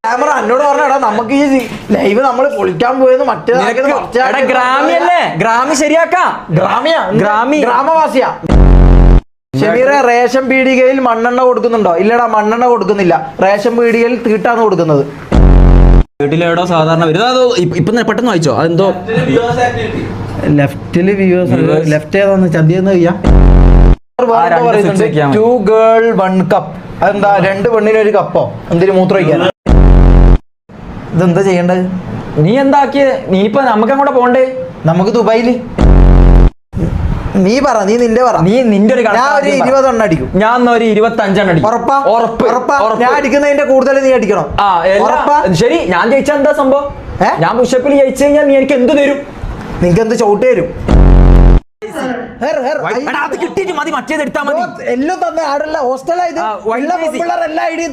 Camera എന്നോട് പറഞ്ഞടാ നമുക്ക് ഈ ലൈവ് നമ്മൾ പൊളിക്കാൻ പോയെന്ന് മറ്റേ ഗ്രാമിയല്ലേ ഗ്രാമി ശരിയാക്കാം. ഗ്രാമവാസിയാ. ഷമീറെ റേഷൻ പീടികയിൽ മണ്ണെണ്ണ കൊടുക്കുന്നുണ്ടോ? ഇല്ലടാ മണ്ണെണ്ണ കൊടുക്കുന്നില്ല. റേഷൻ പീടികയിൽ തീട്ടാണ് കൊടുക്കുന്നത്. വീട്ടിലെവിടോ സാധാരണ വരും. ഇപ്പൊ പെട്ടെന്ന് വായിച്ചോ അതെന്തോ ലെഫ്റ്റില് ലെഫ്റ്റ് ഏതാന്ന് ചന്തിയെന്ന് കഴിയാ. 2 girl 1 cup. അതെന്താ 2 പെണ്ണിന് 1 കപ്പോ? എന്തിനു മൂത്രം ഒഴിക്കാൻ? ഇതെന്താ ചെയ്യേണ്ടത്? നീ എന്താക്കിയത്? നീ ഇപ്പൊ നമുക്ക് അങ്ങോട്ട് പോണ്ടേ? നമുക്ക് ദുബായില്. നീ പറ, നീ നിന്റെ പറ. നീ നിന്റെ ഒരു ഞാൻ ഒരു 20 എണ്ണം അടിക്കും. ഞാൻ ഒരു 25 എണ്ണം അടിക്കും. ഉറപ്പാ? ഞാൻ അടിക്കുന്നതിന്റെ കൂടുതൽ നീ അടിക്കണം. ശരി, ഞാൻ ജയിച്ചാ എന്താ സംഭവം? ഞാൻ പുഷപ്പിൽ ജയിച്ചു കഴിഞ്ഞാൽ നീ എനിക്ക് എന്ത് തരും? നിനക്ക് എന്ത് ചവിട്ട് തരും? അത് കിട്ടിയിട്ട് മതി, മറ്റേത് എടുത്താൽ മതി. എല്ലാം തന്നെ ആടല്ല ഹോസ്റ്റലായത്. എല്ലാ ഐഡിയ